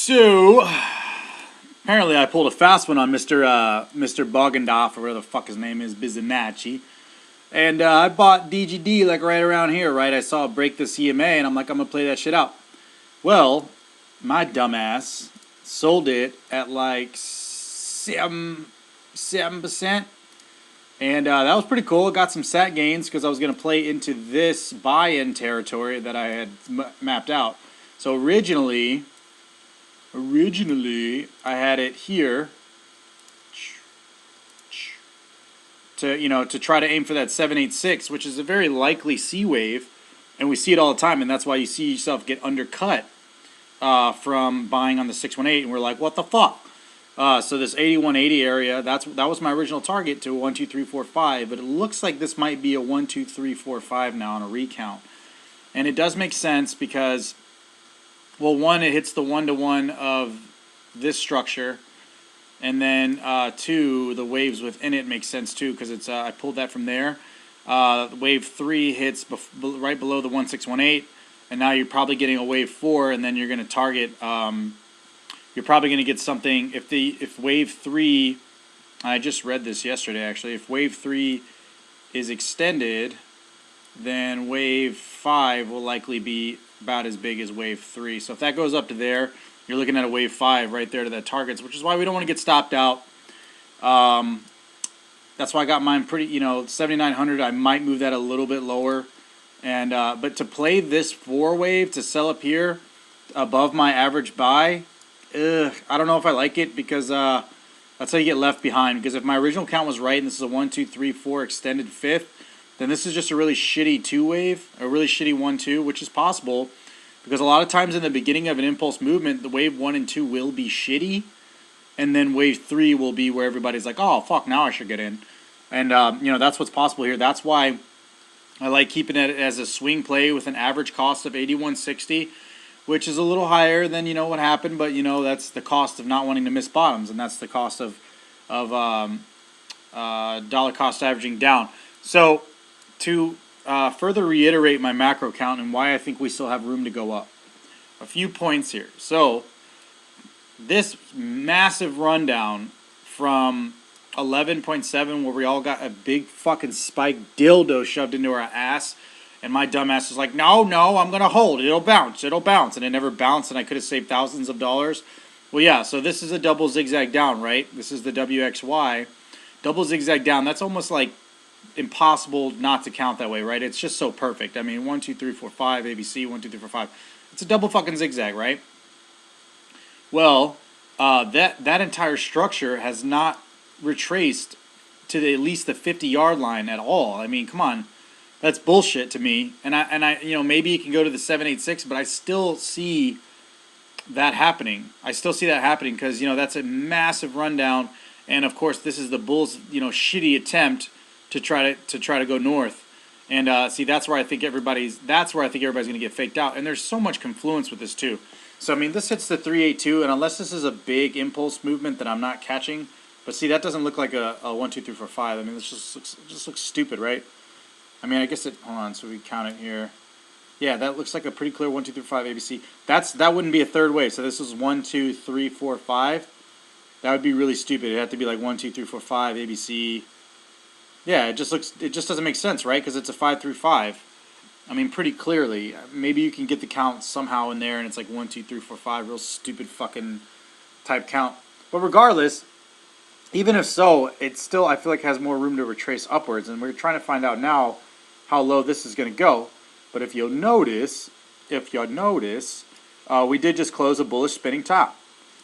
So, apparently I pulled a fast one on Mr. Bogendorf, or whatever the fuck his name is, Bizanacci. And I bought DGD like right around here, right? I saw it break the CMA, and I'm like, I'm going to play that shit out. Well, my dumbass sold it at like 7%. And that was pretty cool. It got some sat gains because I was going to play into this buy-in territory that I had mapped out. So originally I had it here to try to aim for that 786, which is a very likely C wave, and we see it all the time, and that's why you see yourself get undercut from buying on the 618, and we're like, what the fuck? So this 8180 area, that was my original target to 1, 2, 3, 4, 5, but it looks like this might be a 1, 2, 3, 4, 5 now on a recount, and it does make sense because, well, one, it hits the 1-to-1 of this structure, and then two, the waves within it make sense too because it's I pulled that from there. Wave 3 hits right below the 1618, and now you're probably getting a wave 4, and then you're going to target. You're probably going to get something if wave 3. I just read this yesterday actually. If wave 3 is extended, then wave 5 will likely be about as big as wave 3. So if that goes up to there, you're looking at a wave 5 right there to that targets, which is why we don't want to get stopped out. That's why I got mine pretty, 7,900. I might move that a little bit lower, and but to play this 4 wave to sell up here above my average buy, I don't know if I like it because that's how you get left behind. Because if my original count was right, and this is a 1, 2, 3, 4 extended 5th, then this is just a really shitty 2 wave, a really shitty 1, 2, which is possible. Because a lot of times in the beginning of an impulse movement, the wave 1 and 2 will be shitty, and then wave 3 will be where everybody's like, oh, fuck, now I should get in. And, that's what's possible here. That's why I like keeping it as a swing play with an average cost of 81.60, which is a little higher than, what happened, but, that's the cost of not wanting to miss bottoms, and that's the cost of dollar cost averaging down. So, to further reiterate my macro count and why I think we still have room to go up. A few points here. So, this massive rundown from 11.7 where we all got a big fucking spike dildo shoved into our ass, and my dumbass was like, no, I'm going to hold. It'll bounce. And it never bounced, and I could have saved thousands of dollars. Well, yeah, so this is a double zigzag down, right? This is the WXY. Double zigzag down, that's almost like impossible not to count that way, right? It's just so perfect. I mean, 1, 2, 3, 4, 5, ABC, 1, 2, 3, 4, 5. It's a double fucking zigzag, right? Well, that entire structure has not retraced to at least the 50-yard line at all. I mean, come on, that's bullshit to me. And I, maybe you can go to the 786, but I still see that happening. Because that's a massive rundown, and of course this is the Bulls, shitty attempt to try to go north, and see that's where I think everybody's going to get faked out, and there's so much confluence with this too. So I mean, this hits the 382, and unless this is a big impulse movement that I'm not catching, but see that doesn't look like a 1, 2, 3, 4, 5. I mean, this just looks stupid, right? I mean, I guess hold on, so we count it here. Yeah, that looks like a pretty clear 1, 2, 3, 4, 5 ABC. That wouldn't be a third wave. So this is 1, 2, 3, 4, 5. That would be really stupid. It'd have to be like 1, 2, 3, 4, 5 ABC. Yeah, it just doesn't make sense, right? Because it's a 5 through 5. I mean, pretty clearly. Maybe you can get the count somehow in there, and it's like 1, 2, 3, 4, 5, real stupid fucking type count. But regardless, even if so, it still, I feel like, has more room to retrace upwards, and we're trying to find out now how low this is going to go. But if you'll notice, we did just close a bullish spinning top.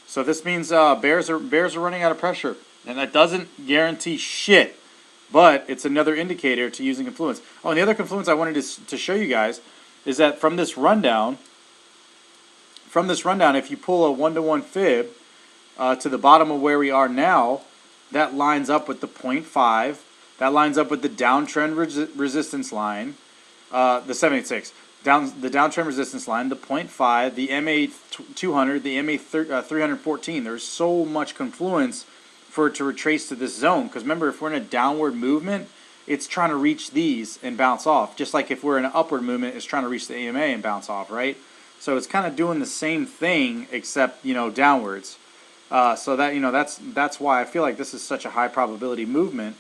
So this means bears are running out of pressure, and that doesn't guarantee shit. But it's another indicator to using confluence. Oh, and the other confluence I wanted to show you guys is that from this rundown, if you pull a 1-to-1 fib to the bottom of where we are now, that lines up with the 0.5. That lines up with the downtrend resistance line, the 786. The downtrend resistance line, the 0.5, the MA 200, the MA 314. There's so much confluence for it to retrace to this zone, because remember, if we're in a downward movement, it's trying to reach these and bounce off, just like if we're in an upward movement, it's trying to reach the AMA and bounce off, right? So it's kind of doing the same thing except, you know, downwards. So that, you know, that's why I feel like this is such a high probability movement.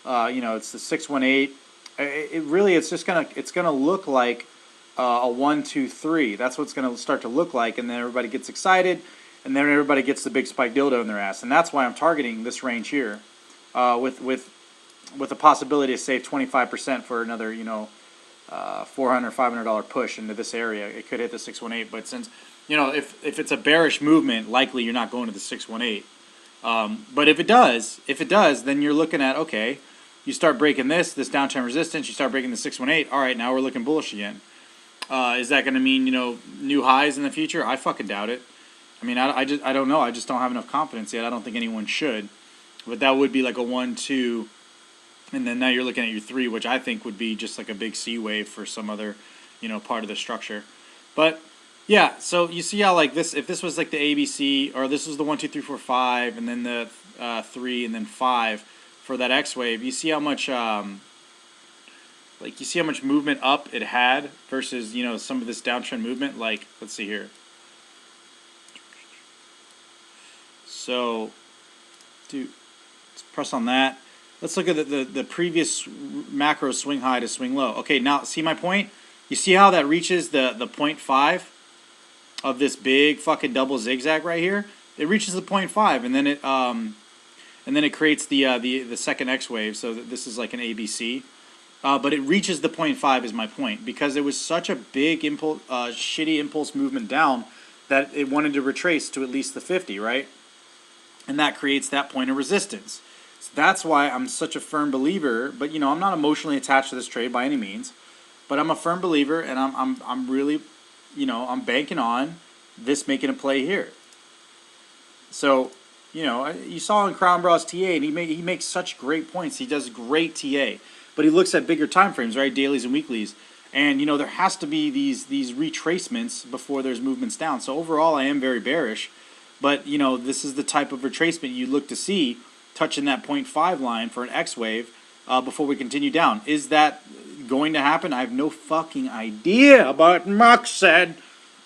You know, it's the 618. It really, it's gonna look like a 1, 2, 3. That's what it's gonna start to look like, and then everybody gets excited, and then everybody gets the big spike dildo in their ass, and that's why I'm targeting this range here, with the possibility to save 25% for another, you know, $400, $500 push into this area. It could hit the 618, but since, you know, if it's a bearish movement, likely you're not going to the 618. But if it does, then you're looking at, okay, you start breaking this downtrend resistance, you start breaking the 618. All right, now we're looking bullish again. Is that going to mean, you know, new highs in the future? I fucking doubt it. I mean, I don't know. I just don't have enough confidence yet. I don't think anyone should. But that would be like a 1, 2, and then now you're looking at your 3, which I think would be just like a big C wave for some other, you know, part of the structure. But yeah, so you see how like this, if this was like the ABC, or this was the 1, 2, 3, 4, 5, and then the 3, and then 5 for that X wave, you see how much like you see how much movement up it had versus, you know, some of this downtrend movement. Like, let's see here. So, dude, let's press on that. Let's look at the previous macro swing high to swing low. Okay, now see my point? You see how that reaches the 0.5 of this big fucking double zigzag right here? It reaches the 0.5, and then it creates the second X wave. So this is like an ABC. But it reaches the 0.5 is my point, because it was such a big impulse, shitty impulse movement down that it wanted to retrace to at least the 50, right? And that creates that point of resistance. So that's why I'm such a firm believer. But you know, I'm not emotionally attached to this trade by any means, but I'm a firm believer, and I'm really, you know, I'm banking on this making a play here. So, you know, you saw in Crown Bros TA, and he makes such great points. He does great TA, but he looks at bigger time frames, right? Dailies and weeklies. And, you know, there has to be these retracements before there's movements down. So overall, I am very bearish. But, you know, this is the type of retracement you look to see touching that 0.5 line for an X wave before we continue down. Is that going to happen? I have no fucking idea. But Mark said,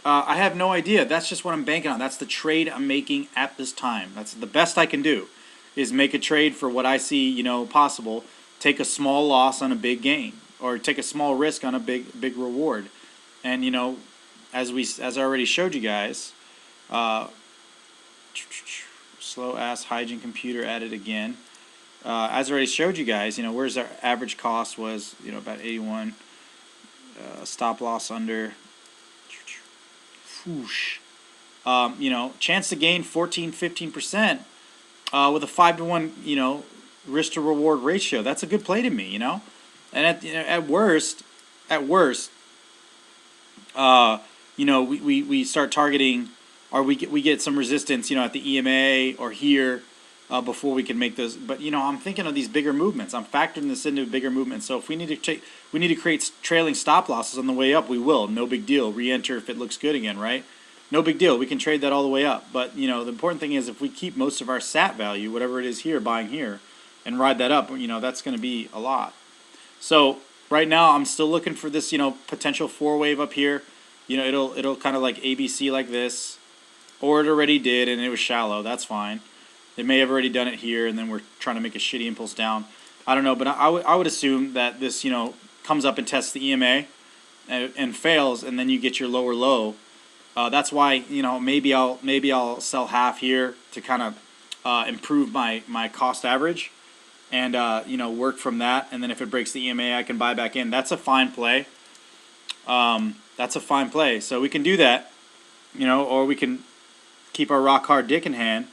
I have no idea. That's just what I'm banking on. That's the trade I'm making at this time. That's the best I can do, is make a trade for what I see, you know, possible. Take a small loss on a big gain, or take a small risk on a big reward. And, you know, as I already showed you guys, slow ass hygiene computer at it again. As I already showed you guys, you know, where's our average cost was, you know, about 81. Stop loss under. Whoosh. You know, chance to gain 14-15% with a 5-to-1, you know, risk to reward ratio. That's a good play to me, you know. And at worst, you know, we start targeting, or we get some resistance, you know, at the EMA or here before we can make those. But you know, I'm thinking of these bigger movements. I'm factoring this into bigger movements. So if we need to create trailing stop losses on the way up, we will. No big deal. Re-enter if it looks good again, right? No big deal. We can trade that all the way up. But you know, the important thing is if we keep most of our SAT value, whatever it is here, buying here, and ride that up, you know, that's going to be a lot. So right now, I'm still looking for this, you know, potential 4-wave up here. You know, it'll kind of like ABC like this, or it already did and it was shallow. That's fine. It may have already done it here, and then we're trying to make a shitty impulse down. I don't know, but I would assume that this, you know, comes up and tests the EMA and fails, and then you get your lower low. That's why, you know, maybe I'll sell half here to kind of improve my cost average, and you know, work from that. And then if it breaks the EMA, I can buy back in. That's a fine play. That's a fine play. So we can do that, you know, or we can keep our rock hard dick in hand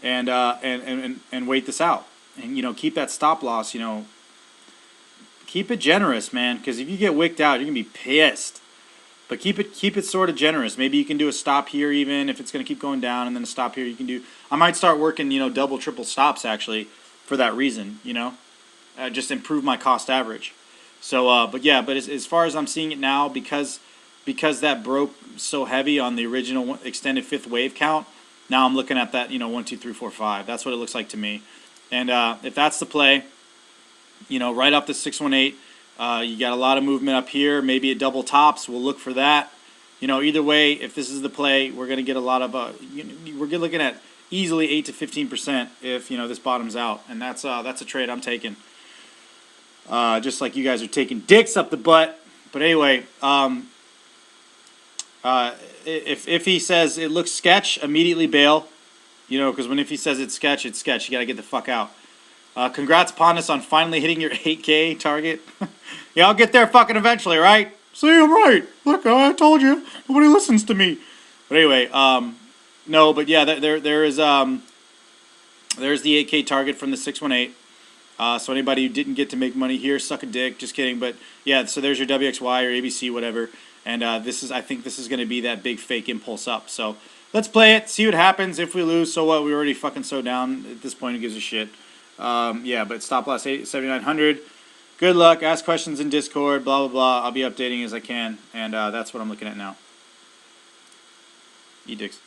and wait this out, and you know, keep that stop loss. You know, keep it generous, man, because if you get wicked out, you're gonna be pissed. But keep it sort of generous. Maybe you can do a stop here, even if it's gonna keep going down, and then a stop here. You can do. I might start working, you know, double, triple stops actually for that reason. You know, just improve my cost average. So, but yeah, but as far as I'm seeing it now, because that broke so heavy on the original extended 5th wave count. Now I'm looking at that, you know, 1, 2, 3, 4, 5. That's what it looks like to me. And if that's the play, you know, right up the 618, you got a lot of movement up here. Maybe it double tops. We'll look for that. you know, either way, if this is the play, we're going to get a lot of, we're looking at easily 8 to 15% if, you know, this bottoms out. And that's a trade I'm taking. Just like you guys are taking dicks up the butt. But anyway, if he says it looks sketch, immediately bail. You know, because if he says it's sketch, it's sketch. You got to get the fuck out. Congrats upon us on finally hitting your 8K target. Yeah, I'll get there fucking eventually, right? See, I'm right. Look, I told you. Nobody listens to me. But anyway, no, but yeah, there's the 8K target from the 618. So anybody who didn't get to make money here, suck a dick. Just kidding. But yeah, so there's your WXY or ABC, whatever. And I think this is going to be that big fake impulse up. So let's play it, see what happens. If we lose, so what? We already fucking so down at this point. Who gives a shit? Yeah, but stop loss 7,900. Good luck. Ask questions in Discord. Blah blah blah. I'll be updating as I can, and that's what I'm looking at now. Edicts.